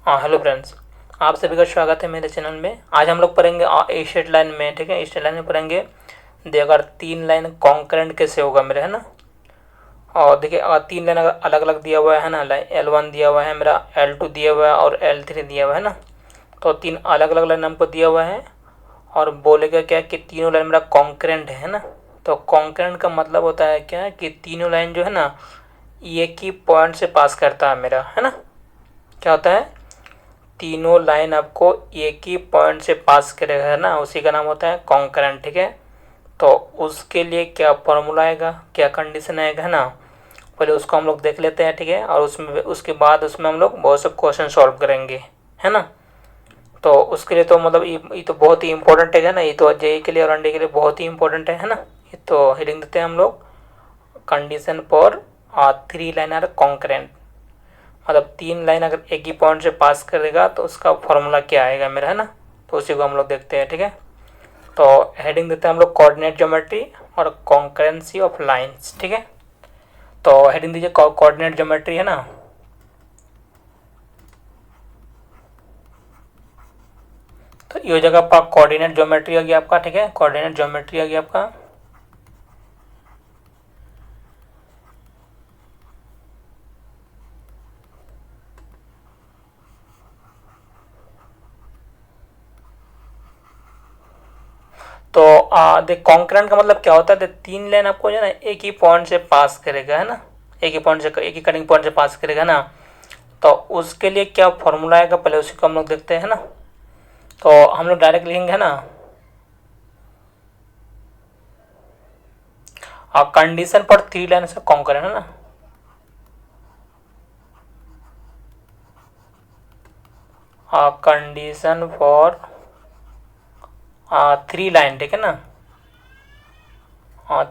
हाँ, hello friends. आप सभी का स्वागत है मेरे चैनल में। आज हम लोग पढ़ेंगे स्ट्रेट लाइन में। ठीक है, स्ट्रेट लाइन में पढ़ेंगे। देखिए, अगर तीन लाइन कॉन्करेंट कैसे होगा मेरे, है ना। और देखिए, अगर तीन लाइन अगर अलग अलग दिया हुआ है ना, लाइन L1 दिया हुआ है मेरा, L2 दिया हुआ है और L3 दिया हुआ है ना। तो तीन अलग अलग लाइन हमको दिया हुआ है और बोलेगा क्या कि तीनों लाइन मेरा कॉन्करेंट है ना। तो कॉन्करेंट का मतलब होता है क्या कि तीनों लाइन जो है ना, एक ही पॉइंट से पास करता है मेरा, है ना। क्या होता है, तीनों लाइन आपको एक ही पॉइंट से पास करेगा, है ना, उसी का नाम होता है कॉन्करेंट। ठीक है, तो उसके लिए क्या फॉर्मूला आएगा, क्या कंडीशन आएगा, है ना। पहले उसको हम लोग देख लेते हैं। ठीक है, और उसमें उसके बाद उसमें हम लोग बहुत से क्वेश्चन सॉल्व करेंगे, है ना। तो उसके लिए तो मतलब ये तो बहुत ही इंपॉर्टेंट है ना। ये तो जेई के लिए और अंडे के लिए बहुत ही इंपॉर्टेंट है ना। ये तो हेडिंग देते हैं हम लोग, condition for three line are concurrent. मतलब तीन लाइन अगर एक ही पॉइंट से पास करेगा तो उसका फॉर्मूला क्या आएगा मेरा, है ना। तो उसी को हम लोग देखते हैं। ठीक है, तो हेडिंग देते हैं हम लोग कोऑर्डिनेट ज्योमेट्री और कॉन्करेंसी ऑफ लाइंस। ठीक है, तो हेडिंग दीजिए कोऑर्डिनेट ज्योमेट्री, है ना। तो ये हो जाएगा आपका कोऑर्डिनेट ज्योमेट्री आ गया आपका। ठीक है, कोऑर्डिनेट ज्योमेट्री आ गया आपका। तो देख, कॉन्करेंट का मतलब क्या होता है, तीन लाइन आपको जो है ना एक ही पॉइंट से पास करेगा, है ना। एक ही पॉइंट से, एक ही कटिंग पॉइंट से पास करेगा ना। तो उसके लिए क्या फॉर्मूला आएगा, पहले उसी को हम लोग देखते हैं ना। तो हम लोग डायरेक्ट लिखेंगे, है ना। कंडीशन पर थ्री लाइन से कॉन्करेंट, है ना। कंडीशन फॉर थ्री लाइन, ठीक है ना।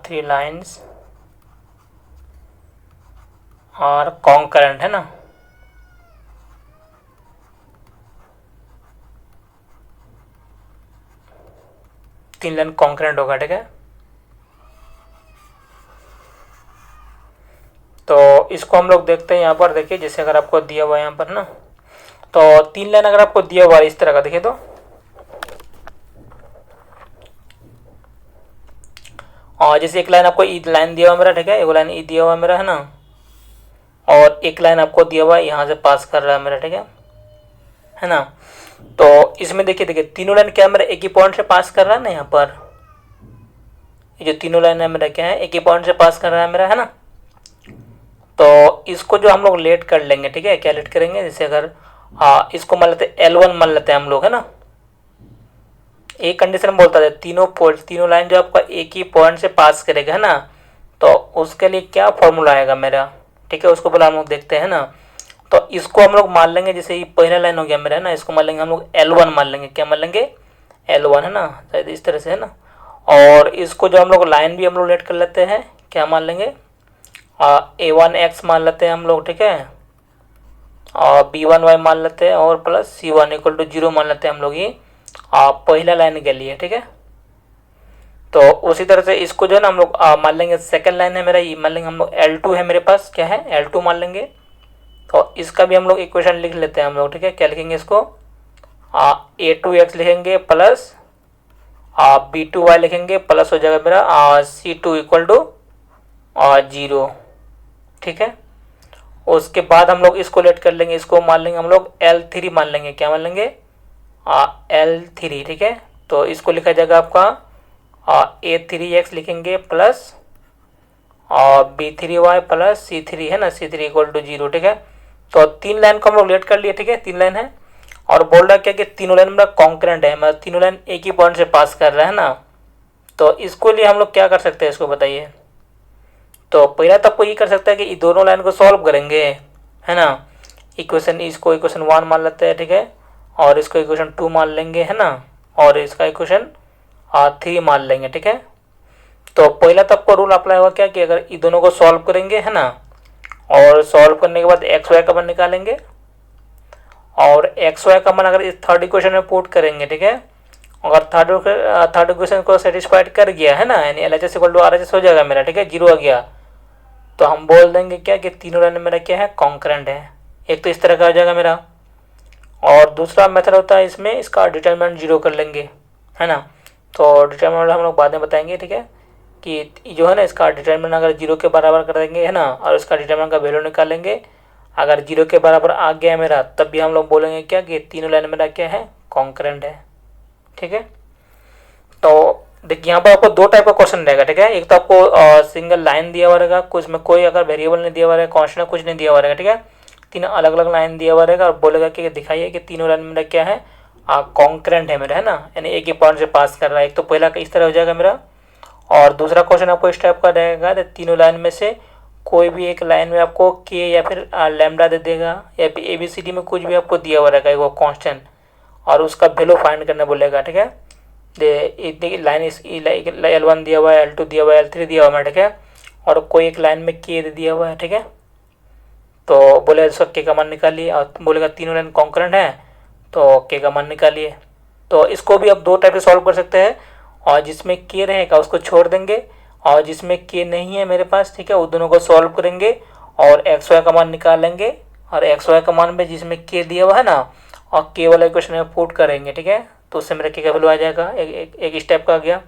थ्री लाइन्स और कॉन्करेंट, है ना। तीन लाइन कॉन्करेंट होगा। ठीक है, तो इसको हम लोग देखते हैं यहाँ पर। देखिए, जैसे अगर आपको दिया हुआ है यहाँ पर ना, तो तीन लाइन अगर आपको दिया हुआ है इस तरह का, देखिए तो और जैसे एक लाइन आपको ई लाइन दिया हुआ मेरा, ठीक है, एक लाइन ई दिया हुआ मेरा, है ना। और एक लाइन आपको दिया हुआ है यहाँ से पास कर रहा है मेरा, ठीक है ना। तो इसमें देखिए देखिए तीनों लाइन क्या मेरा एक ही पॉइंट से पास कर रहा है ना। यहाँ पर ये जो तीनों लाइन है मेरा क्या है, एक ही पॉइंट से पास कर रहा है मेरा, है ना। तो इसको जो हम लोग लेट कर लेंगे, ठीक है, क्या लेट करेंगे, जैसे अगर इसको मान लेते L1 मान लेते हैं हम लोग, है ना। एक कंडीशन बोलता है तीनों लाइन जो आपका एक ही पॉइंट से पास करेगा, है ना। तो उसके लिए क्या फॉर्मूला आएगा मेरा, ठीक है, उसको पहले हम लोग देखते हैं ना। तो इसको हम लोग मान लेंगे, जैसे ये पहला लाइन हो गया मेरा, है ना, इसको मान लेंगे हम लोग L1 मान लेंगे। क्या मान लेंगे, L1, है ना, शायद इस तरह से, है ना। और इसको जो हम लोग लाइन भी हम लोग लेट कर लेते हैं, क्या मान लेंगे, A1X मान लेते हैं हम लोग, ठीक है। और B1Y मान लेते हैं और प्लस C1 इक्वल टू 0 मान लेते हैं हम लोग। ये पहला लाइन के लिए, ठीक है। तो उसी तरह से इसको जो है ना हम लोग मान लेंगे सेकंड लाइन है मेरा, ये मान लेंगे हम लोग L2 है मेरे पास, क्या है, L2 मान लेंगे। तो इसका भी हम लोग इक्वेशन लिख लेते हैं हम लोग, ठीक है। क्या लिखेंगे इसको, A2X लिखेंगे प्लस B2Y लिखेंगे, प्लस हो जाएगा मेरा C2 इक्वल टू 0, ठीक है। उसके बाद हम लोग इसको लेट कर लेंगे, इसको मान लेंगे हम लोग L3 मान लेंगे। क्या मान लेंगे, L3, ठीक है। तो इसको लिखा जाएगा आपका A3X लिखेंगे प्लस B3Y प्लस C3, है ना, C3 इक्वल टू 0, ठीक है। तो तीन लाइन को हम लोग लेट कर लिए, ठीक है, तीन लाइन है। और बोल रहा है क्या कि तीनों लाइन मेरा कॉन्करेंट है, मतलब तीनों लाइन एक ही पॉइंट से पास कर रहा है ना। तो इसको लिए हम लोग क्या कर सकते हैं, इसको बताइए। तो पहला तो आपको ये कर सकता है कि दोनों लाइन को सॉल्व करेंगे, है ना। इक्वेशन, इसको इक्वेशन 1 मान लेते हैं, ठीक है। और इसको इक्वेशन 2 मान लेंगे, है ना। और इसका इक्वेशन 3 मान लेंगे, ठीक है। तो पहला तो आपको रूल अप्लाई होगा क्या कि अगर ये दोनों को सॉल्व करेंगे, है ना, और सॉल्व करने के बाद एक्स वाई का मान निकालेंगे। और एक्स वाई का मान अगर इस थर्ड इक्वेशन में पुट करेंगे, ठीक है। अगर थर्ड इक्वेशन को सेटिस्फाइड कर गया, है ना, यानी LHS इक्वल टू RHS हो जाएगा मेरा, ठीक है, 0 आ गया। तो हम बोल देंगे क्या कि तीनों लाइन मेरा क्या है, कॉन्करेंट है। एक तो इस तरह का हो जाएगा मेरा। और दूसरा मेथड होता है इसमें, इसका डिटरमिनेंट 0 कर लेंगे, है ना। तो डिटरमिनेंट हम लोग बाद में बताएंगे, ठीक है, कि जो है ना इसका डिटरमिनेंट अगर 0 के बराबर कर देंगे, है ना, और इसका डिटरमिनेंट का वैल्यू निकालेंगे। अगर 0 के बराबर आ गया मेरा, तब भी हम लोग बोलेंगे क्या कि तीनों लाइन मेरा क्या है, कॉन्करेंट है, ठीक है। तो देखिए यहाँ पर आपको दो टाइप का क्वेश्चन रहेगा, ठीक है। एक तो आपको सिंगल लाइन दिया हुआ रहेगा, कुछ में कोई अगर वेरिएबल नहीं दिया हुआ रहेगा, कांस्टेंट कुछ नहीं दिया हुआ रहेगा, ठीक है। तीन अलग अलग लाइन दिया हुआ रहेगा और बोलेगा कि दिखाइए कि तीनों लाइन मेरा क्या है, कॉन्करेंट है मेरा, है ना, यानी एक ही पॉइंट से पास कर रहा है। एक तो पहला इस तरह हो जाएगा मेरा, और दूसरा क्वेश्चन आपको इस टाइप का रहेगा, तीनों लाइन में से कोई भी एक लाइन में आपको के या फिर लैम्डा दे देगा, या फिर ABCD में कुछ भी आपको दिया हुआ रहेगा वो कांस्टेंट, और उसका वैल्यू फाइंड करने बोलेगा, ठीक है। इतनी लाइन इस L1 दिया हुआ है, L2 दिया हुआ है, L3 दिया हुआ है, ठीक है, और कोई एक लाइन में के दे दिया हुआ है, ठीक है। तो बोले उसका के का मान निकालिए, और बोलेगा तीनों लाइन कॉन्करेंट है, तो के का मान निकालिए। तो इसको भी आप दो टाइप से सॉल्व कर सकते हैं, और जिसमें के रहेगा उसको छोड़ देंगे, और जिसमें के नहीं है मेरे पास, ठीक है, उन दोनों को सॉल्व करेंगे और एक्स वाई का मान निकालेंगे, और एक्स वाई का मान में जिसमें के दिया हुआ है ना, और के वाला इक्वेशन में पुट करेंगे, ठीक है। तो उससे मेरा के का वैल्यू आ जाएगा, एक स्टेप का आ गया।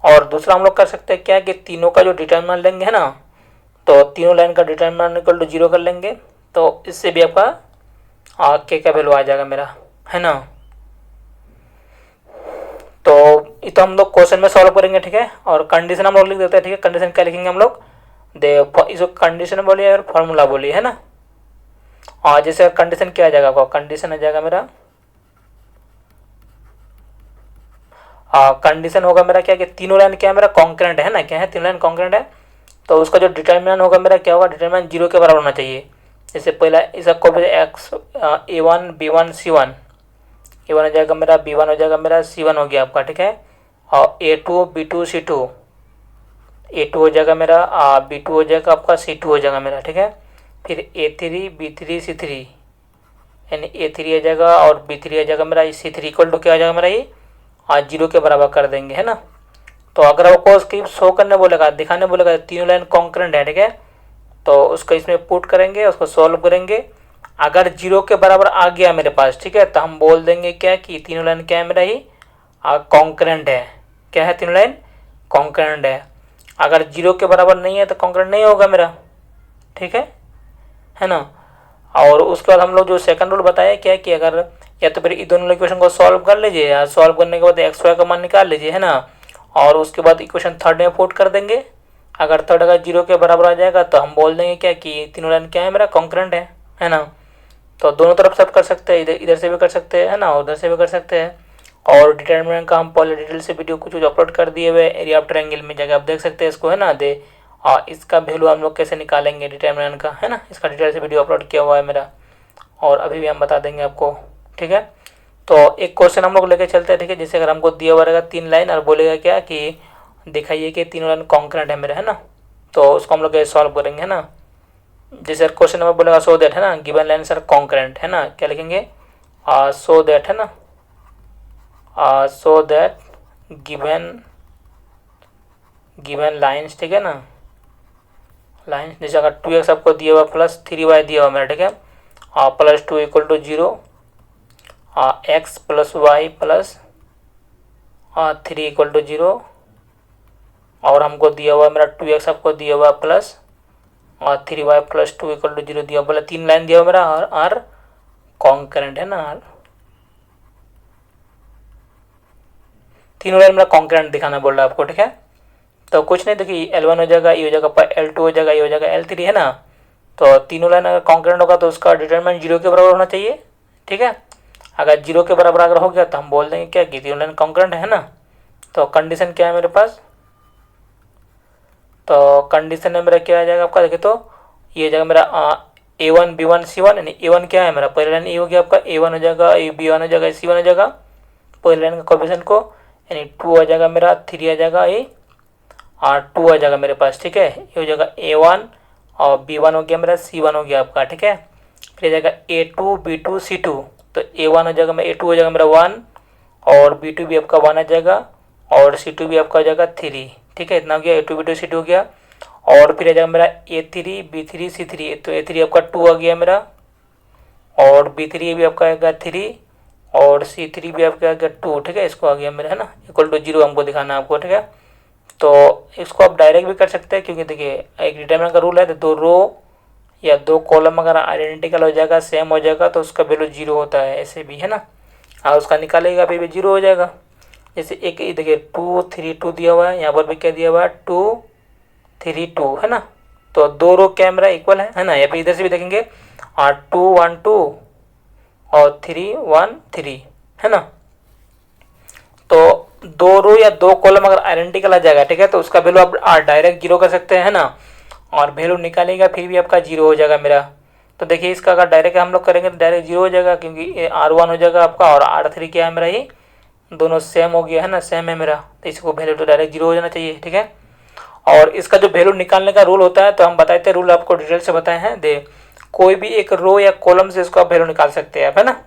और दूसरा हम लोग कर सकते हैं क्या कि तीनों का जो डिटरमिनेंट लेंगे, है ना, तो तीनों लाइन का डिटरमिनेंट इक्वल टू 0 कर लेंगे, तो इससे भी आपका के का वैल्यू आ जाएगा मेरा, है ना। तो ये तो हम लोग क्वेश्चन में सॉल्व करेंगे, ठीक है। और कंडीशन हम लोग लिख देते हैं, ठीक है। कंडीशन क्या लिखेंगे हम लोग, इसको कंडीशन बोलिए और फार्मूला बोलिए, है ना। और जैसे कंडीशन क्या आ जाएगा आपको, कंडीशन आ जाएगा मेरा, कंडीशन होगा मेरा क्या कि तीनों लाइन क्या है मेरा, कॉन्करेंट है ना, क्या है, तीनों लाइन कॉन्करेंट है। तो उसका जो डिटरमिनेंट होगा मेरा क्या होगा, डिटरमिनेंट 0 के बराबर होना चाहिए। जैसे पहला इसका copy x A1 B1 C1, A1 हो जाएगा मेरा, B1 हो जाएगा मेरा, C1 हो गया आपका, ठीक है। और A2 B2 C2, A2 हो जाएगा मेरा, B2 हो जाएगा आपका, C2 हो जाएगा मेरा, ठीक है। फिर A3 B3 C3, यानी A3 आ जाएगा और B3 आ जाएगा मेरा, C3 इक्वल टू क्या आ जाएगा मेरा, ये 0 के बराबर कर देंगे, है ना। तो अगर आपको उसकी शो करने बोलेगा, दिखाने बोलेगा तीनों लाइन कॉन्करेंट है, ठीक है, तो उसको इसमें पुट करेंगे, उसको सॉल्व करेंगे। अगर 0 के बराबर आ गया मेरे पास, ठीक है, तो हम बोल देंगे क्या कि तीनों लाइन क्या है मेरा, ही कॉन्करेंट है, क्या है, तीनों लाइन कॉन्करेंट है। अगर 0 के बराबर नहीं है तो कॉन्करेंट नहीं होगा मेरा, ठीक है ना। और उसके बाद हम लोग जो सेकंड रूल बताया क्या है कि अगर या तो फिर इन दोनों इक्वेशन को सॉल्व कर लीजिए, या सॉल्व करने के बाद एक्स वाई का मान निकाल लीजिए, है ना, और उसके बाद इक्वेशन थर्ड में पुट कर देंगे। अगर थर्ड अगर 0 के बराबर आ जाएगा तो हम बोल देंगे क्या कि तीनों लाइन क्या है मेरा, कॉन्करेंट है ना। तो दोनों तरफ से आप कर सकते हैं, इधर से भी कर सकते हैं, है ना, उधर से भी कर सकते हैं। और डिटरमिनेंट का हम पहले डिटेल से वीडियो कुछ अपलोड कर दिए हुए, एरिया ऑफ ट्रायंगल में जाकर आप देख सकते हैं इसको, है ना। दे और इसका वैल्यू हम लोग कैसे निकालेंगे डिटरमिनेंट का, है ना, इसका डिटेल से वीडियो अपलोड किया हुआ है मेरा, और अभी भी हम बता देंगे आपको, ठीक है। तो एक क्वेश्चन हम लोग लेके चलते हैं, ठीक है। जैसे अगर हमको दिया हुआ रहेगा 3 लाइन और बोलेगा क्या कि दिखाइए कि तीनों लाइन कॉन्करेंट है मेरा, है ना, तो उसको हम लोग कैसे सॉल्व करेंगे, है ना। जैसे क्वेश्चन नंबर बोलेगा सो दैट, है ना, गिवन लाइन सर कॉन्करेंट, है ना, क्या लिखेंगे, सो दैट, है ना, सो दैट गिवन लाइन्स, ठीक है ना, लाइन्स। जैसे अगर 2x आपको दिया हुआ प्लस 3y दिया हुआ मेरा, ठीक है, plus 2 equal to 0, x plus Y plus 3 equal to 0, और हमको दिया हुआ मेरा 2x आपको दिया हुआ plus 3y plus 2 equal to 0 दिया, बोला 3 लाइन दिया हुआ मेरा, और कॉन्करेंट है ना, तीनों लाइन मेरा कॉन्करेंट दिखाना बोल रहा है आपको, ठीक है। तो कुछ नहीं, देखिए L1 हो जाएगा, ये हो जाएगा L2 हो जाएगा, ये हो जाएगा L3, है ना। तो तीनों लाइन अगर कॉन्करेंट होगा तो उसका डिटरमिनेंट 0 के बराबर होना चाहिए, ठीक है। अगर 0 के बराबर अगर हो गया तो हम बोल देंगे क्या कि तीनों लाइन कॉन्करेंट है ना। तो कंडीशन क्या है मेरे पास, तो कंडीशन है मेरा क्या आ जाएगा आपका, देखिए तो ये हो जाएगा मेरा A1 B1 C1, यानी A1 क्या है मेरा, पहले लाइन ये हो गया आपका, A1 हो जाएगा, B1 हो जाएगा, C1 हो जाएगा, पहले लाइन का कोएफिशिएंट को, यानी 2 आ जाएगा मेरा, 3 आ जाएगा, ये और 2 आ जाएगा मेरे पास, ठीक है। ये हो जाएगा A1 और B1 हो गया मेरा, C1 हो गया आपका, ठीक है। फिर आ जाएगा A2 B2 C2, तो A1 हो जाएगा मेरा, A2 हो जाएगा मेरा 1, और B2 भी आपका 1 आ जाएगा, और C2 भी आपका हो जाएगा 3, ठीक है। इतना हो गया, A2 B2 C2 हो गया। और फिर आ जाएगा मेरा A3 B3 C3, तो A3 आपका 2 आ गया मेरा, और B3 भी आपका आएगा 3 और C3 भी आपका आएगा 2, ठीक है। इसको आ गया मेरा, है ना, इक्वल टू 0 हमको दिखाना है आपको, ठीक है। तो इसको आप डायरेक्ट भी कर सकते हैं, क्योंकि देखिए एक डिटरमिनेंट का रूल है, तो 2 रो या 2 कॉलम अगर आइडेंटिकल हो जाएगा, सेम हो जाएगा, तो उसका वैल्यू 0 होता है, ऐसे भी, है ना। और उसका निकालेगा फिर भी 0 हो जाएगा। जैसे एक देखिए 2 3 2 दिया हुआ है, यहाँ पर भी क्या दिया हुआ है 2 3 2, है ना। तो 2 रो कैमरा इक्वल है ना। या फिर इधर से भी देखेंगे 2 1 2 और 3 1 3, है ना। तो 2 रो या 2 कॉलम अगर आइडेंटिकल आ जाएगा, ठीक है, तो उसका वैल्यू आप डायरेक्ट 0 कर सकते हैं, है ना। और वैल्यू निकालेगा फिर भी आपका 0 हो जाएगा मेरा। तो देखिए इसका अगर डायरेक्ट हम लोग करेंगे तो डायरेक्ट 0 हो जाएगा, क्योंकि R1 हो जाएगा आपका और R3 क्या है मेरा, ये दोनों सेम हो गया, है ना, सेम है मेरा। तो इसको वैल्यू तो डायरेक्ट 0 हो जाना चाहिए, ठीक है। और इसका जो वैल्यू निकालने का रूल होता है, तो हम बताए थे, रूल आपको डिटेल से बताए हैं। दे कोई भी एक रो या कॉलम से इसका वैल्यू निकाल सकते हैं आप, है ना।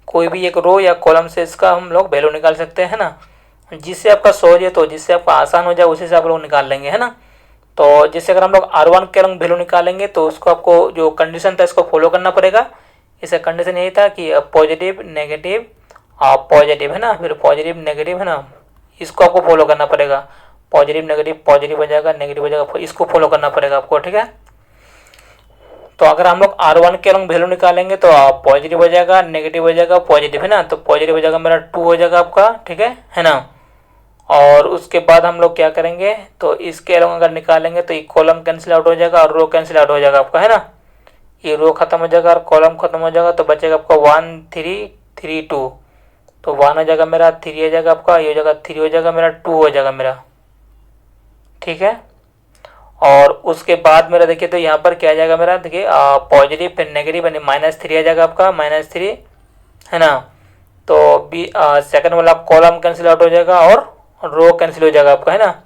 कोई भी एक रो या कॉलम से इसका हम लोग वैल्यू निकाल सकते हैं ना, जिससे आपका सहज है, तो जिससे आपका आसान हो जाए उसी से आप लोग निकाल लेंगे, है ना। तो जैसे अगर हम लोग R1 के अलग वैल्यू निकालेंगे, तो उसको आपको जो कंडीशन था इसको फॉलो करना पड़ेगा। इसका कंडीशन यही था कि पॉजिटिव नेगेटिव पॉजिटिव, है ना, फिर पॉजिटिव नेगेटिव, है ना, इसको आपको फॉलो करना पड़ेगा। पॉजिटिव नेगेटिव पॉजिटिव हो जाएगा, नेगेटिव हो जाएगा, इसको फॉलो करना पड़ेगा आपको, ठीक है। तो अगर हम लोग R1 के अलग वैल्यू निकालेंगे तो पॉजिटिव हो जाएगा, नेगेटिव हो जाएगा, पॉजिटिव, है ना। तो पॉजिटिव हो जाएगा मेरा 2 हो जाएगा आपका, ठीक है ना। और उसके बाद हम लोग क्या करेंगे, तो इसके अलग अगर निकालेंगे तो ये कॉलम कैंसिल आउट हो जाएगा और रो कैंसिल आउट हो जाएगा आपका, है ना। ये रो खत्म हो जाएगा और कॉलम खत्म हो जाएगा, तो बचेगा आपका 1 3 3 2। तो 1 हो जाएगा मेरा, 3 हो जाएगा आपका, ये हो जाएगा 3 हो जाएगा मेरा, 2 हो जाएगा मेरा, ठीक है। और उसके बाद मेरा देखिए तो यहाँ पर क्या आ जाएगा मेरा, देखिए पॉजिटिव फिर नेगेटिव यानी -3 आ जाएगा आपका, -3, है ना। तो बी सेकंड वाला कॉलम कैंसिल आउट हो जाएगा और रो कैंसिल हो जाएगा आपका, है ना।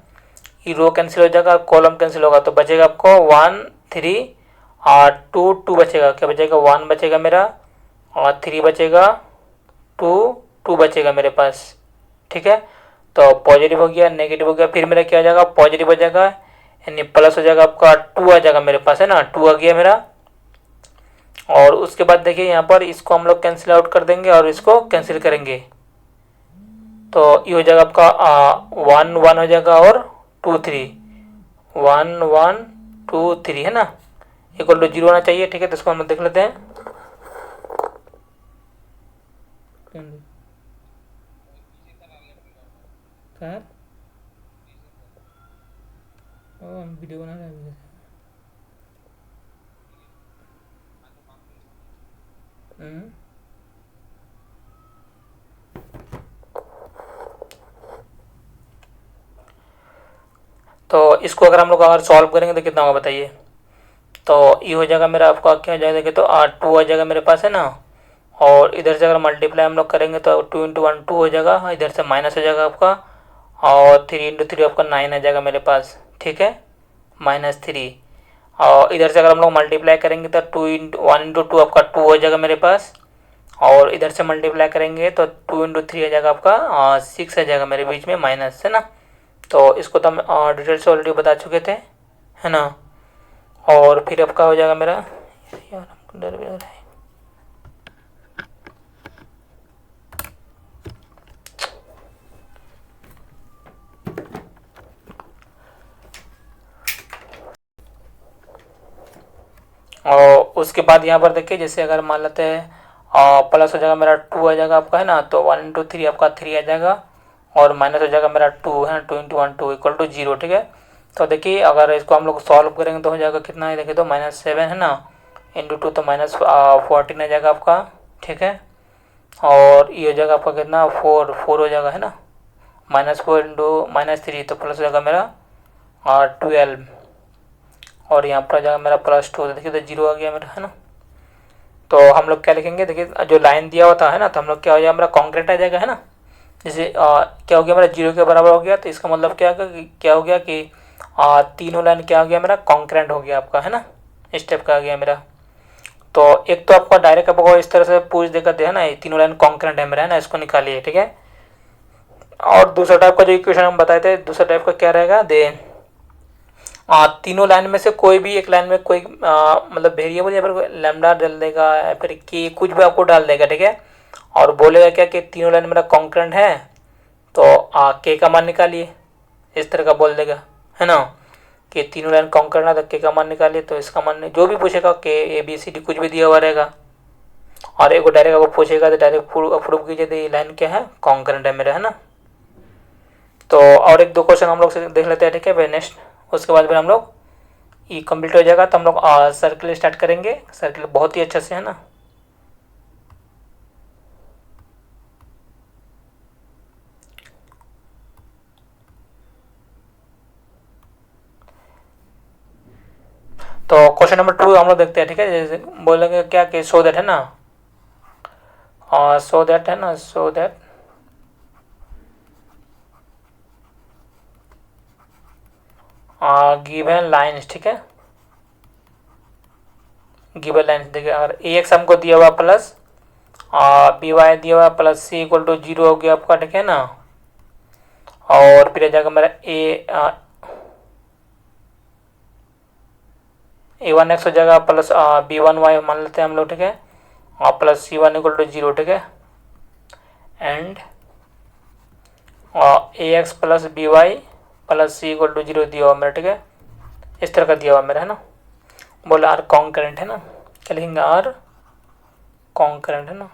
ये रो कैंसिल हो जाएगा, कॉलम कैंसिल होगा, तो बचेगा आपको 1 3 और 2 2 बचेगा, क्या बचेगा 1 बचेगा मेरा और 3 बचेगा, 2 2 बचेगा मेरे पास, ठीक है। तो पॉजिटिव हो गया, नेगेटिव हो गया, फिर मेरा क्या हो जाएगा, पॉजिटिव हो जाएगा यानी प्लस हो जाएगा आपका, 2 आ जाएगा मेरे पास, है ना, 2 आ गया मेरा। और उसके बाद देखिए यहाँ पर इसको हम लोग कैंसिल आउट कर देंगे और इसको कैंसिल करेंगे, तो ये हो जाएगा आपका 1 1 हो जाएगा और 2 3, 1 1 2 3, है ना, इक्वल टू 0 होना चाहिए, ठीक है। तो इसको हम देख लेते हैं। वीडियो बना रहे हैं। तो इसको अगर हम लोग अगर सॉल्व करेंगे तो कितना होगा बताइए। तो ये हो जाएगा मेरा आपका क्या हो जाएगा, तो 2 आ जाएगा मेरे पास, है ना। और इधर से अगर मल्टीप्लाई हम लोग करेंगे तो 2 × 1 2 हो जाएगा, इधर से माइनस हो जाएगा आपका, और 3 × 3 आपका 9 आ जाएगा मेरे पास, ठीक है, -3। और इधर से अगर हम लोग मल्टीप्लाई करेंगे तो 1 × 2 आपका 2 हो जाएगा मेरे पास, और इधर से मल्टीप्लाई करेंगे तो 2 × 3 आ जाएगा आपका 6 आ जाएगा मेरे बीच में माइनस, है ना। तो इसको तो हम डिटेल से ऑलरेडी बता चुके थे, है ना। और फिर आपका हो जाएगा मेरा, यार हमको डर भी लग रहा है। और उसके बाद यहाँ पर देखिए जैसे अगर मान लेते हैं प्लस हो जाएगा मेरा 2 आ जाएगा आपका, है ना। तो 1 × 3 आपका 3 आ जाएगा, और माइनस हो जाएगा मेरा 2, है ना, 2 × 1 2 इक्वल टू 0, ठीक है। तो देखिए अगर इसको हम लोग सॉल्व करेंगे तो हो जाएगा कितना है, देखिए तो -7, है ना, × 2 तो -14 आ जाएगा आपका, ठीक है। और ये हो जाएगा आपका कितना 4 4 हो जाएगा, है ना, -4 × -3 तो प्लस हो जाएगा मेरा 12, और यहाँ पर आ जाएगा मेरा +2, देखिए तो 0 आ गया मेरा, है ना। तो हम लोग क्या लिखेंगे, देखिए जो लाइन दिया होता है ना, तो हम लोग क्या हो जाएगा मेरा कॉन्क्रीट आ जाएगा, है ना। जैसे क्या हो गया मेरा 0 के बराबर हो गया, तो इसका मतलब क्या हो गया कि तीनों लाइन क्या हो गया मेरा कॉन्क्रेंट हो गया आपका, है ना, इस टाइप का आ गया मेरा। तो एक तो आपका डायरेक्ट आपको इस तरह से पूछ देकर दे, है ना, ये तीनों लाइन कॉन्क्रेंट है मेरा, है ना, इसको निकालिए, ठीक है। और दूसरा टाइप का जो इक्वेशन हम बताए थे, दूसरा टाइप का क्या रहेगा, दे तीनों लाइन में से कोई भी एक लाइन में कोई मतलब वेरिएबल या फिर लैम्डा डाल देगा या फिर के कुछ भी आपको डाल देगा, ठीक है। और बोलेगा क्या कि तीनों लाइन मेरा कॉन्करेंट है, तो के का मान निकालिए, इस तरह का बोल देगा, है ना, कि तीनों लाइन कॉन्करेंट है तो के का मान निकालिए। तो इसका मान जो भी पूछेगा के ए बी सी डी कुछ भी दिया हुआ रहेगा, और एक डायरेक्ट आपको पूछेगा तो डायरेक्ट प्रूव कीजिए तो ये लाइन क्या है, कॉन्करेंट है मेरा, है ना। तो और एक दो क्वेश्चन हम लोग से देख लेते हैं, ठीक है भाई नेक्स्ट। उसके बाद फिर हम लोग ये कंप्लीट हो जाएगा तो हम लोग सर्किल स्टार्ट करेंगे, सर्किल बहुत ही अच्छे से, है ना। तो क्वेश्चन नंबर 2 हम लोग देखते हैं, ठीक है। जैसे बोलेंगे क्या कि सो दैट, है ना, सो दैट, है ना, सो दैट गिवन लाइन्स, ठीक है, गिवन लाइन्स देखिए, अगर ए एक्स हमको दिया हुआ प्लस बी वाई दिया हुआ प्लस सी इक्वल टू 0 हो गया आपका, ठीक है ना। और फिर आ जाएगा मेरा ए वन एक्स हो जाएगा प्लस बी वन वाई मान लेते हैं हम लोग, ठीक है, और plus C one equal to 0, ठीक है। And A X plus B Y plus C equal to 0 दिया हुआ मेरा, ठीक है, इस तरह का दिया हुआ मेरा, है ना। बोला आर कॉन्करेंट, है ना, क्या लिखेंगे, आर कॉन्करेंट, है ना।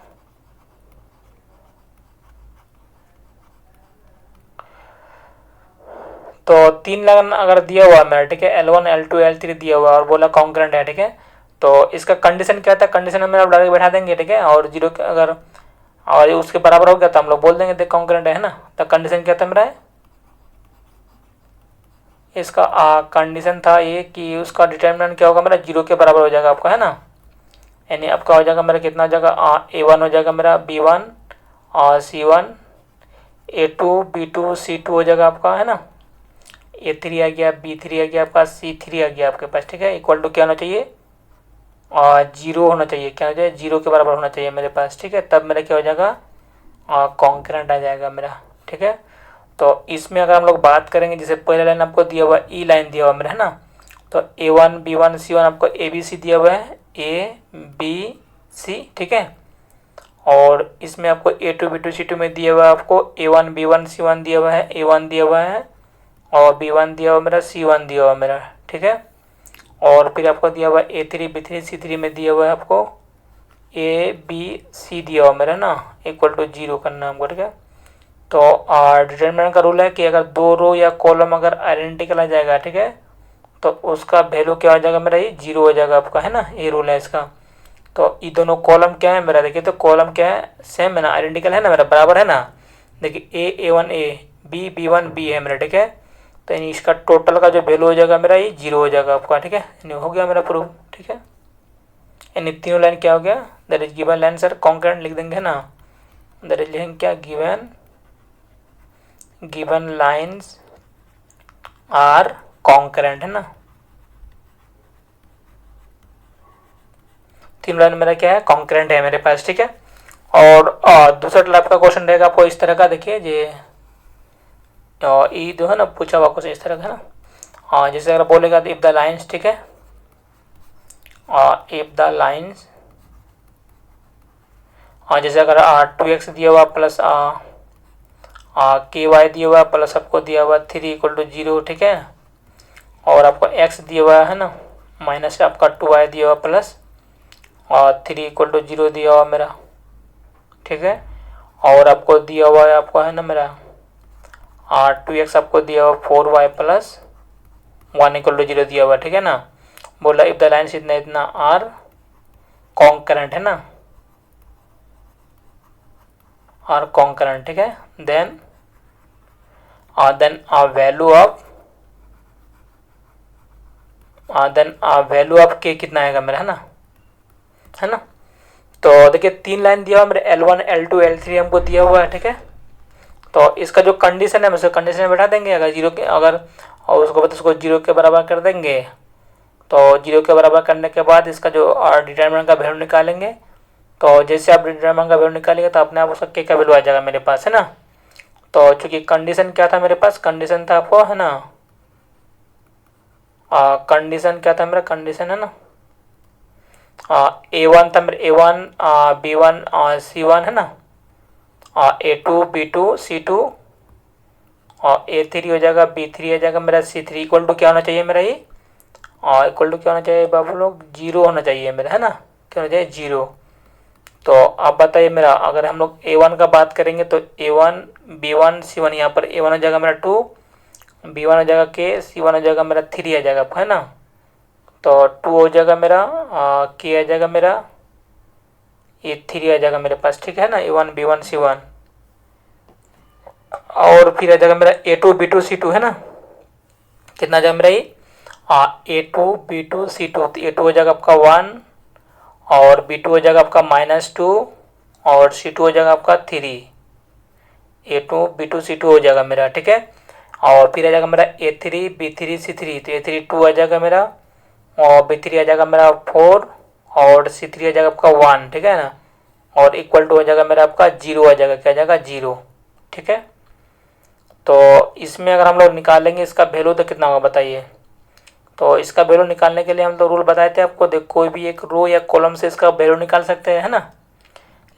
तो 3 लाइन अगर दिया हुआ है मेरा, ठीक है, L1 L2 L3 दिया हुआ है और बोला कॉन्करेंट है, ठीक है। तो इसका कंडीशन क्या था, कंडीशन में आप डायरेक्ट बैठा देंगे, ठीक है, और 0 अगर और उसके बराबर हो गया तो हम लोग बोल देंगे देख कॉन्करेंट है ना। तो कंडीशन क्या था मेरा, इसका कंडीशन था ये कि उसका डिटर्मिनेंट क्या होगा मेरा, 0 के बराबर हो जाएगा आपका, है ना। यानी आपका हो जाएगा मेरा कितना हो जाएगा, A1 हो जाएगा मेरा B1 और C1, A2 B2 C2 हो जाएगा आपका, है ना। A3 आ गया, B3 आ गया आपका, C3 आ गया आपके पास, ठीक है। इक्वल टू क्या होना चाहिए, और 0 होना चाहिए, क्या हो जाए 0 के बराबर होना चाहिए मेरे पास, ठीक है। तब मेरा क्या हो जाएगा, कॉन्करेंट आ जाएगा मेरा, ठीक है। तो इसमें अगर हम लोग बात करेंगे, जैसे पहले लाइन आपको दिया हुआ ई लाइन दिया हुआ मेरा, है ना। तो A1 B1 C1 आपको ABC दिया हुआ है, ABC, ठीक है। और इसमें आपको A2 B2 C2 में दिया हुआ है आपको A1 B1 C1 दिया हुआ है, A1 दिया हुआ है और B1 दिया हुआ मेरा, C1 दिया हुआ मेरा, ठीक है। और फिर आपको दिया हुआ A3 B3 C3 में दिया हुआ है आपको ABC दिया हुआ मेरा ना, इक्वल टू 0 करना हमको, ठीक है। तो डिटरमिनेंट का रूल है कि अगर दो रो या कॉलम अगर आइडेंटिकल आ जाएगा, ठीक है, तो उसका वैल्यू क्या हो जाएगा मेरा, ये 0 हो जाएगा आपका, है ना, ये रूल है इसका। तो ये दोनों कॉलम क्या है मेरा, देखिए तो कॉलम क्या है, सेम है ना, आइडेंटिकल है ना मेरा, बराबर है ना। देखिए A1 A B B1 B है मेरा, ठीक है। तो यानी इसका टोटल का जो वैल्यू हो जाएगा मेरा, ये 0 हो जाएगा आपका, ठीक है। यानी हो गया मेरा प्रूफ, ठीक है। यानी तीनों लाइन क्या हो गया, that is given line sir concurrent लिख देंगे, है ना। दैट इज लिखेंगे क्या, गिवन लाइन्स आर कॉन्करेंट, है ना। तीन लाइन मेरा क्या है, कॉन्करेंट है मेरे पास, ठीक है। और दूसरा टाइप का क्वेश्चन रहेगा आपको इस तरह का, देखिए ये जो है ना पूछा हुआ क्वेश्चन इस तरह का, है ना। जैसे अगर बोलेगा इफ द लाइन्स, ठीक है, इफ द लाइन्स, जैसे अगर 2x दिया हुआ प्लस के वाई दिया हुआ प्लस आपको दिया हुआ 3 इक्वल टू 0, ठीक है। और आपको x दिया हुआ है ना, माइनस आपका 2y दिया हुआ प्लस और 3 इक्वल टू 0 दिया हुआ मेरा, ठीक है। और आपको दिया हुआ है आपको, है ना मेरा 2x आपको दिया हुआ 4y प्लस 1 इक्वल टू 0 दिया हुआ, ठीक है ना। बोला इफ द लाइन्स इतना इतना आर कॉन्करेंट, है ना, आर कॉन्करेंट, ठीक है। देन वैल्यू ऑफ के कितना आएगा मेरा, है ना। तो देखिए 3 लाइन दिया हुआ मेरे L1 L2 L3 हमको दिया हुआ है, ठीक है। तो इसका जो कंडीशन है हम उसको कंडीशन में बैठा देंगे, अगर 0 के अगर और उसको बाद उसको 0 के बराबर कर देंगे। तो 0 के बराबर करने के बाद इसका जो डिटरमिनेंट का वैल्यू निकालेंगे। तो जैसे आप डिटरमिनेंट का वैल्यू निकालेंगे तो अपने आप उसका के का वैल्यू आ जाएगा मेरे पास, है ना। तो चूंकि कंडीशन क्या था मेरे पास, कंडीशन था आपको, है ना, कंडीशन क्या था मेरा, कंडीशन है ना A1 था मेरा, A1 B1 C1 है ना, A2 B2 C2 और A3 हो जाएगा, B3 हो जाएगा मेरा, C3 इक्वल टू क्या होना चाहिए मेरा, ये इक्वल टू क्या होना चाहिए बाबू लोग, 0 होना चाहिए मेरा, है ना, क्या होना चाहिए 0। तो आप बताइए मेरा, अगर हम लोग A1 का बात करेंगे तो A1 B1 C1, यहाँ पर A1 हो जाएगा मेरा 2, B1 हो जाएगा K, C1 हो जाएगा मेरा 3 आ जाएगा आपका, है ना। तो 2 हो जाएगा मेरा, K आ जाएगा मेरा, ये 3 आ जाएगा मेरे पास, ठीक है ना, A1 B1 C1। और फिर आ जाएगा मेरा A2 B2 C2, है ना, कितना आ जाएगा मेरा ये A2 B2 C2, तो A2 हो जाएगा आपका 1 और B2 हो जाएगा आपका -2 और C2 हो जाएगा आपका 3, A2 B2 C2 हो जाएगा मेरा, ठीक है। और फिर आ जाएगा मेरा A3 B3 C3, तो A3 2 आ जाएगा मेरा और B3 आ जाएगा मेरा 4 और C3 आ जाएगा आपका 1, ठीक है ना, और इक्वल टू हो जाएगा मेरा आपका 0 आ जाएगा, क्या आ जाएगा 0, ठीक है। तो इसमें अगर हम लोग निकालेंगे इसका वैल्यू तो कितना होगा बताइए। तो इसका वैल्यू निकालने के लिए हम तो रूल बताए थे आपको, देख कोई भी एक रो या कॉलम से इसका वैल्यू निकाल सकते हैं, है ना,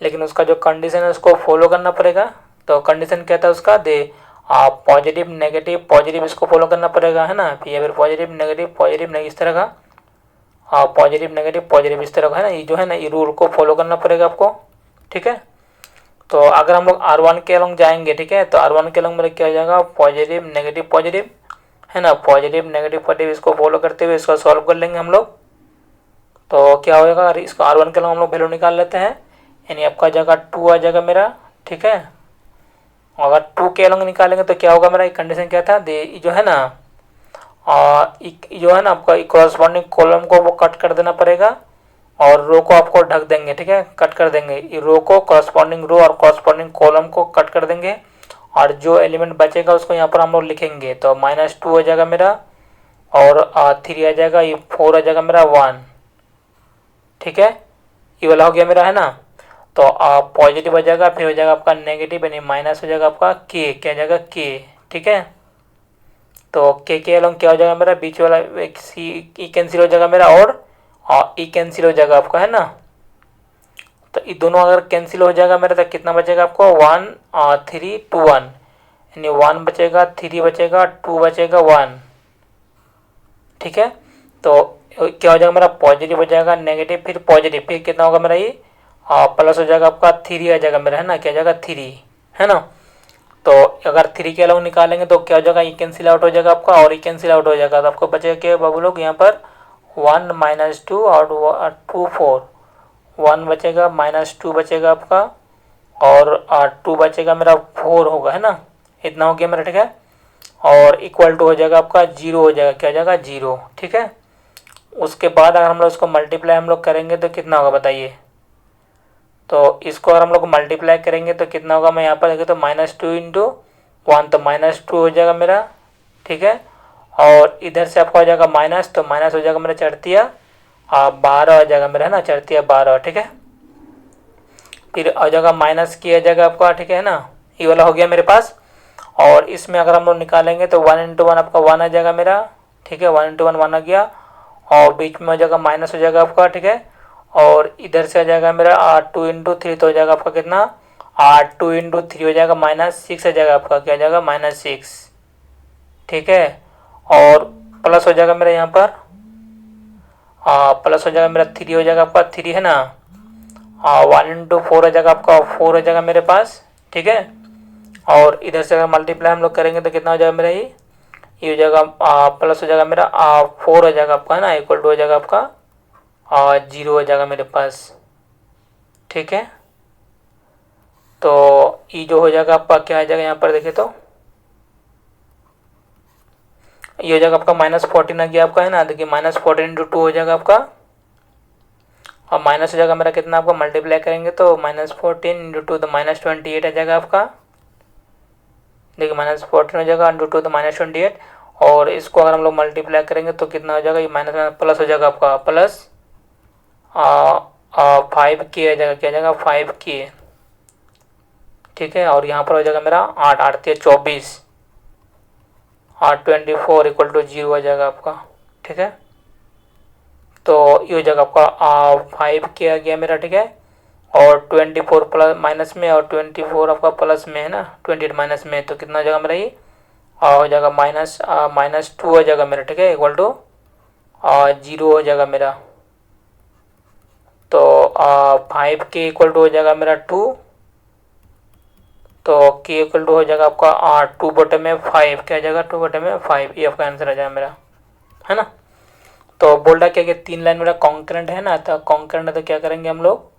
लेकिन उसका जो कंडीशन है उसको फॉलो करना पड़ेगा। तो कंडीशन क्या था उसका, दे पॉजिटिव नेगेटिव पॉजिटिव, इसको फॉलो करना पड़ेगा, है ना, फिर पॉजिटिव नेगेटिव इस तरह का, पॉजिटिव नेगेटिव पॉजिटिव इस तरह का, है ना, ये जो है ना ये रूल को फॉलो करना पड़ेगा आपको, ठीक है। तो अगर हम लोग R1 के अलॉन्ग जाएंगे, ठीक है, तो R1 के अलॉन्ग मेरा क्या हो जाएगा, पॉजिटिव नेगेटिव, है ना, पॉजिटिव नेगेटिव, इसको फॉलो करते हुए इसको सॉल्व कर लेंगे हम लोग। तो क्या होगा, इसको R1 के अलॉन्ग हम लोग वैल्यू निकाल लेते हैं, यानी आपका जाएगा 2 आ जाएगा मेरा, ठीक है। अगर 2 के अलॉन्ग निकालेंगे तो क्या होगा मेरा, कंडीशन क्या था, दे जो है ना जो है ना आपका कॉरस्पॉन्डिंग कॉलम को वो कट कर देना पड़ेगा और रो को आपको ढक देंगे, ठीक है, कट कर देंगे, ये रो को कॉरस्पॉन्डिंग रो और कॉरस्पॉन्डिंग कॉलम को कट कर देंगे और जो एलिमेंट बचेगा उसको यहाँ पर हम लोग लिखेंगे। तो -2 हो जाएगा मेरा और 3 आ जाएगा, ये 4 आ जाएगा मेरा 1, ठीक है, ये वाला हो गया मेरा, है ना। तो पॉजिटिव हो जाएगा, फिर हो जाएगा आपका नेगेटिव, यानी माइनस हो जाएगा आपका के, क्या हो जाएगा के, ठीक है। तो के अलॉन्ग क्या हो जाएगा मेरा, बीच वाला एक सी ई कैंसिल हो जाएगा मेरा और ई कैंसिल हो जाएगा आपका, है ना। तो ये दोनों अगर कैंसिल हो जाएगा मेरा तो कितना बचेगा आपको, 1 3 2 1, यानी 1 बचेगा, 3 बचेगा, 2 बचेगा, 1, ठीक है। तो क्या हो जाएगा मेरा, पॉजिटिव हो जाएगा, नेगेटिव, फिर पॉजिटिव, फिर कितना होगा मेरा ये प्लस हो जाएगा आपका 3 आ जाएगा मेरा, है ना, क्या जाएगा 3, है ना। तो अगर 3 के अलॉन्ग निकालेंगे तो क्या हो जाएगा, ये कैंसिल आउट हो जाएगा आपका और ये कैंसिल आउट हो जाएगा, तो आपको बचेगा क्या बाबू लोग, यहाँ पर 1 -2 और 2 4, 1 बचेगा, -2 बचेगा आपका और 2 बचेगा मेरा 4 होगा, है ना, इतना हो गया मेरा, ठीक है। और इक्वल टू हो जाएगा आपका 0 हो जाएगा, क्या हो जाएगा 0, ठीक है। उसके बाद अगर हम लोग इसको मल्टीप्लाई हम लोग करेंगे तो कितना होगा बताइए। तो इसको अगर हम लोग मल्टीप्लाई करेंगे तो कितना होगा, मैं यहाँ पर देखें तो -2 × 1, तो -2 हो जाएगा मेरा, ठीक है। और इधर से आपका हो जाएगा माइनस, तो माइनस हो जाएगा मेरा चढ़तिया 12 हो जाएगा मेरा, है ना, चढ़तिया 12, ठीक है। फिर आ जाएगा माइनस किया जाएगा आपका, ठीक है ना, ये वाला हो गया मेरे पास। और इसमें अगर हम लोग निकालेंगे तो 1 × 1 आपका 1 आ जाएगा मेरा, ठीक है, 1 × 1 1 आ गया और बीच में हो जाएगा माइनस हो जाएगा आपका, ठीक है। और इधर से आ जाएगा मेरा 2 × 3, तो हो जाएगा आपका कितना 2 × 3 हो जाएगा -6 आ जाएगा आपका, क्या आ जाएगा -6, ठीक है। और प्लस हो जाएगा मेरा यहाँ पर प्लस हो जाएगा मेरा 3 हो जाएगा आपका 3, है ना, 1 × 4 हो जाएगा आपका 4 हो जाएगा मेरे पास, ठीक है। और इधर से अगर मल्टीप्लाई हम लोग करेंगे तो कितना हो जाएगा मेरा ये हो जाएगा प्लस हो जाएगा मेरा 4 हो जाएगा आपका, है ना, इक्वल टू हो जाएगा आपका 0 हो जाएगा मेरे पास, ठीक है। तो ये जो हो जाएगा आपका क्या आ जाएगा, यहाँ पर देखे तो ये हो जाएगा आपका -14 आ गया आपका, है ना, देखिए -14 × 2 हो जाएगा आपका और माइनस हो जाएगा मेरा कितना, आपका मल्टीप्लाई करेंगे तो -14 × 2 तो -28 आ जाएगा आपका, देखिए -14 हो जाएगा × 2 तो -28। और इसको अगर हम लोग मल्टीप्लाई करेंगे तो कितना हो जाएगा, ये माइनस प्लस हो जाएगा आपका प्लस 5k आ जाएगा, क्या आ जाएगा 5k, ठीक है। और यहाँ पर हो जाएगा मेरा 8 8 24 8 24 इक्वल टू 0 आ जाएगा आपका, ठीक है। तो ये हो जाएगा आपका 5 आ गया मेरा, ठीक है। और 24 प्लस माइनस में और 24 आपका प्लस में है ना, 28 माइनस में, तो कितना हो जाएगा मेरा ये हो जाएगा -2 हो जाएगा मेरा, ठीक है, इक्वल टू 0 हो जाएगा मेरा। तो 5 के इक्वल टू हो जाएगा मेरा 2, तो के इक्वल टू हो जाएगा आपका 2/5 क्या जाएगा 2/5, ये आपका आंसर आ जाएगा मेरा, है ना। तो बोल रहा क्या कि 3 लाइन मेरा कॉन्करेंट है ना, तो कॉन्करेंट है तो क्या करेंगे हम लोग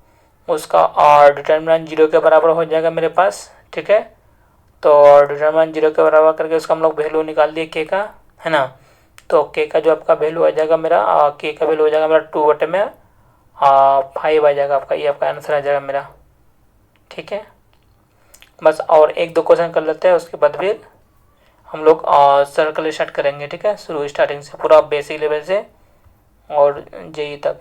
उसका डिटर्मिनेंट 0 के बराबर हो जाएगा मेरे पास, ठीक है। तो डिटर्मिनेंट 0 के बराबर करके उसका हम लोग वैल्यू निकाल दिए के का, है ना। तो के का जो आपका वैल्यू आ जाएगा मेरा के का वैल्यू हो जाएगा मेरा 2/5 आ जाएगा आपका, ये आपका आंसर आ जाएगा मेरा, ठीक है। बस और 1-2 क्वेश्चन कर लेते हैं, उसके बाद फिर हम लोग सर्कल स्टार्ट करेंगे, ठीक है, शुरू स्टार्टिंग से पूरा बेसिक लेवल से और जेई तक।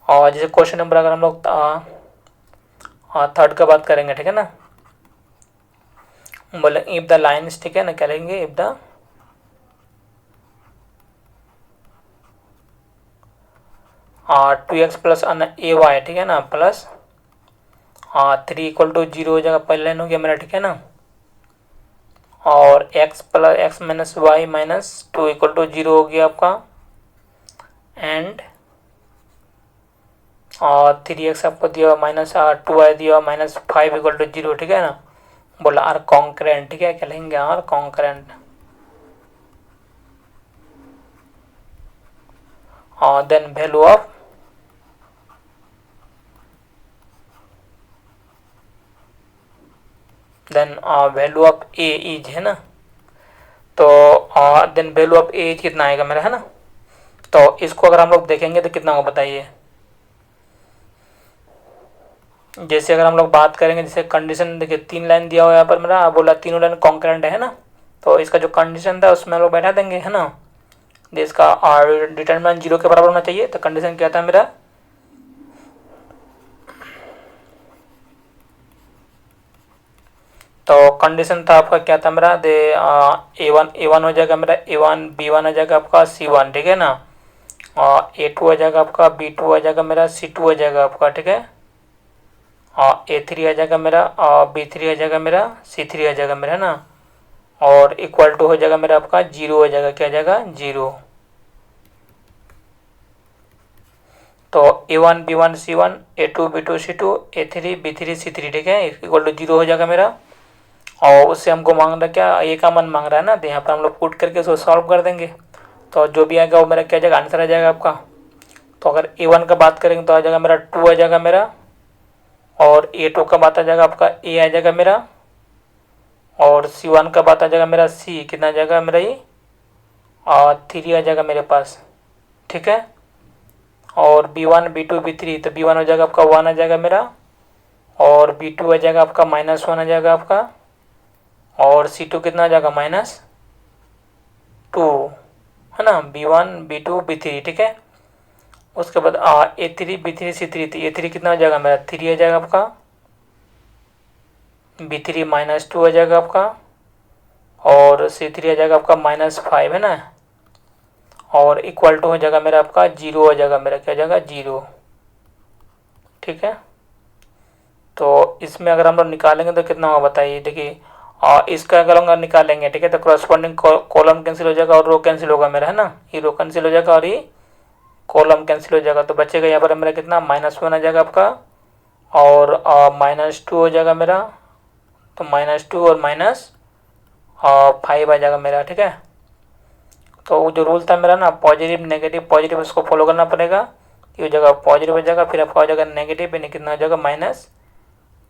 और जैसे क्वेश्चन नंबर अगर हम लोग 3rd का बात करेंगे, ठीक है ना, बोले इफ द लाइन्स, ठीक है ना, क्या लेंगे, if the two X plus A Y, ठीक है ना, प्लस 3 इक्वल टू 0 हो जाएगा, पहले लाइन हो गया मेरा, ठीक है ना। और x plus X minus Y minus 2 equal to 0 हो गया आपका, एंड 3x आपको दिया हुआ माइनस 2y दिया हुआ -5 इक्वल टू 0, ठीक है ना। बोला आर कॉन्करेंट, ठीक है, क्या लेंगे, are concurrent. Then value of value of A is, है ना। तो then value of A is कितना आएगा मेरा, है ना। तो इसको अगर हम लोग देखेंगे तो कितना होगा बताइए। जैसे अगर हम लोग बात करेंगे, जैसे कंडीशन देखिए 3 लाइन दिया हुआ है यहाँ पर मेरा, बोला तीनों लाइन कॉन्करेंट है ना। तो इसका जो कंडीशन था उसमें हम लोग बैठा देंगे, है ना। इसका डिटरमिनेंट 0 के बराबर होना चाहिए, तो कंडीशन क्या था मेरा, तो कंडीशन था आपका क्या था मेरा, दे A1 हो जाएगा मेरा, A1 B1 हो जाएगा आपका C1, ठीक है ना। A2 हो जाएगा आपका, B2 हो जाएगा मेरा, C2 हो जाएगा आपका, ठीक है। A3 आ जाएगा मेरा, B3 आ जाएगा मेरा, C3 आ जाएगा मेरा, है ना। और इक्वल टू हो जाएगा मेरा आपका 0 हो जाएगा, क्या जाएगा 0। तो A1 B1 C1, A2 B2 C2, A3 B3 C3, ठीक है, इक्वल टू 0 हो जाएगा मेरा। और उससे हमको मांग रहा क्या, ए का मन मांग रहा है ना, तो यहाँ पर हम लोग पुट करके उसको सॉल्व कर देंगे। तो जो भी आएगा वो मेरा क्या जाएगा, आंसर आ जाएगा आपका। तो अगर A1 का बात करेंगे तो आ जाएगा मेरा 2 आ जाएगा मेरा, और A2 का बात आ जाएगा आपका A आ जाएगा मेरा, और C1 का बात आ जाएगा मेरा C, कितना आ जाएगा मेरा ये 3 आ जाएगा मेरे पास, ठीक है। और B1 B2 B3, तो B1 हो जाएगा आपका 1 आ जाएगा मेरा, और B2 आ जाएगा आपका -1 आ जाएगा आपका, और C2 कितना आ जाएगा -2, है ना। B1 B2 B3, ठीक है। उसके बाद A3 B3 C3, तो A3 कितना हो जाएगा मेरा 3 आ जाएगा आपका, B3 -2 आ जाएगा आपका, और C3 आ जाएगा आपका -5, है ना। और इक्वल टू हो जाएगा मेरा आपका 0 हो जाएगा मेरा, क्या हो जाएगा 0, ठीक है। तो इसमें अगर हम लोग निकालेंगे तो कितना होगा बताइए, देखिए इसका अगर हम निकालेंगे, ठीक है, तो करस्पॉन्डिंग कॉलम कैंसिल हो जाएगा और रो कैंसिल होगा मेरा, है ना। ये रो कैंसिल हो जाएगा और ये कॉलम कैंसिल हो जाएगा, तो बचेगा यहाँ पर मेरा कितना -1 आ जाएगा आपका, और -2 हो जाएगा मेरा, तो -2 और -5 आ जाएगा मेरा, ठीक है। तो जो रूल था मेरा ना, पॉजिटिव नेगेटिव पॉजिटिव, उसको फॉलो करना पड़ेगा। ये हो जाएगा पॉजिटिव हो जाएगा, फिर आपका हो जाएगा नेगेटिव, यानी कितना हो जाएगा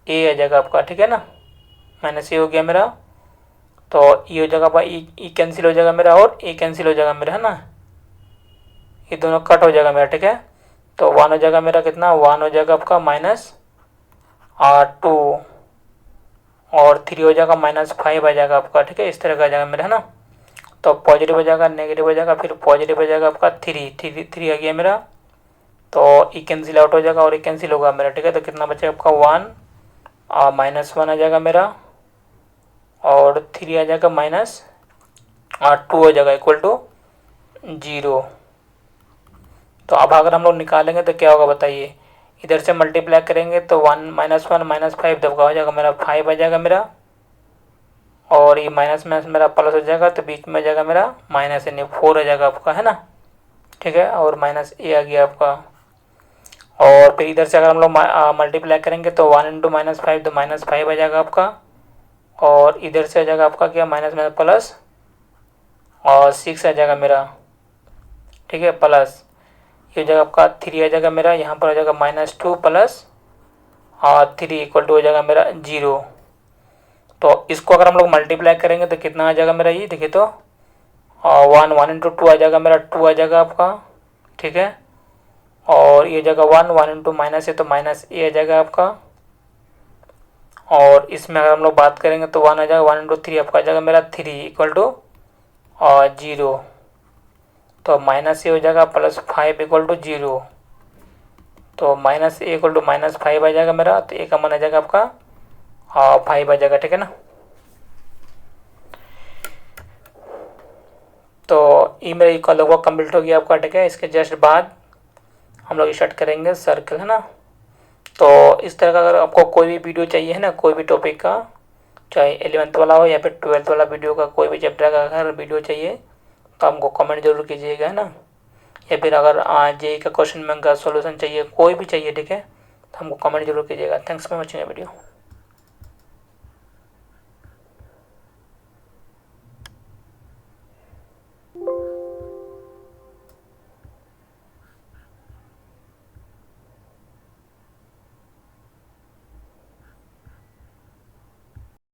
-a आ जाएगा आपका, ठीक है ना। -a हो गया मेरा, तो ये हो जाएगा आपका ई कैंसिल हो जाएगा मेरा, और ए कैंसिल हो जाएगा मेरा, है ना। ये दोनों कट हो जाएगा मेरा, ठीक है। तो 1 हो जाएगा मेरा, कितना 1 हो जाएगा आपका -2, और 3 हो जाएगा -5 आ जाएगा आपका, ठीक है, इस तरह का आ जाएगा मेरा, है ना। तो पॉजिटिव हो जाएगा, नेगेटिव हो जाएगा, फिर पॉजिटिव हो जाएगा आपका 3 आ गया मेरा, तो ई कैंसिल आउट हो जाएगा और ई कैंसिल होगा मेरा, ठीक है। तो कितना बचेगा आपका 1 -1 आ जाएगा मेरा, और 3 आ जाएगा और 2 हो जाएगा इक्वल टू 0। तो अब अगर हम लोग निकालेंगे तो क्या होगा बताइए, इधर से मल्टीप्लाई करेंगे तो 1 -1 -5 दबका हो जाएगा मेरा 5 आ जाएगा मेरा, और ये माइनस माइनस मेरा प्लस हो जाएगा तो बीच में आ जाएगा मेरा माइनस, यानी 4 आ जाएगा आपका, है ना। ठीक है, और माइनस ए आ गया आपका। और फिर इधर से अगर हम लोग मल्टीप्लाई करेंगे तो 1 × -5 तो -5 आ जाएगा आपका, और इधर से आ जाएगा आपका क्या माइनस माइनस प्लस, और 6 आ जाएगा मेरा। ठीक है, प्लस ये हो जाएगा आपका 3 आ जाएगा मेरा, यहाँ पर आ जाएगा -2 प्लस और 3 इक्वल टू हो जाएगा मेरा 0। तो इसको अगर हम लोग मल्टीप्लाई करेंगे तो कितना आ जाएगा मेरा, ये देखिए तो 1 × 2 आ जाएगा मेरा, 2 आ जाएगा आपका। ठीक है, और ये जगह 1 × माइनस है तो माइनस ए आ जाएगा आपका, और इसमें अगर हम लोग बात करेंगे तो 1 आ जाएगा, 1 × 3 आपका आ जाएगा मेरा 3 इक्वल टू 0। तो माइनस ए हो जाएगा प्लस 5 इक्वल टू 0। तो माइनस ए इक्वल टू -5 आ जाएगा मेरा, तो ए का मान आ जाएगा आपका 5 आ जाएगा। ठीक है ना। तो ये मेरा इक्वल लगभग कम्प्लीट हो गया आपका। ठीक है, इसके जस्ट बाद हम लोग स्टार्ट करेंगे सर्कल, है ना। तो इस तरह का अगर आपको कोई भी वीडियो चाहिए है ना, कोई भी टॉपिक का, चाहे 11th वाला हो या फिर 12th वाला वीडियो का, कोई भी चैप्टर का अगर वीडियो चाहिए तो हमको कमेंट जरूर कीजिएगा, है ना। या फिर अगर जेई का क्वेश्चन बैंक का सोल्यूशन चाहिए, कोई भी चाहिए, ठीक है, तो हमको कमेंट जरूर कीजिएगा। Thanks for watching video.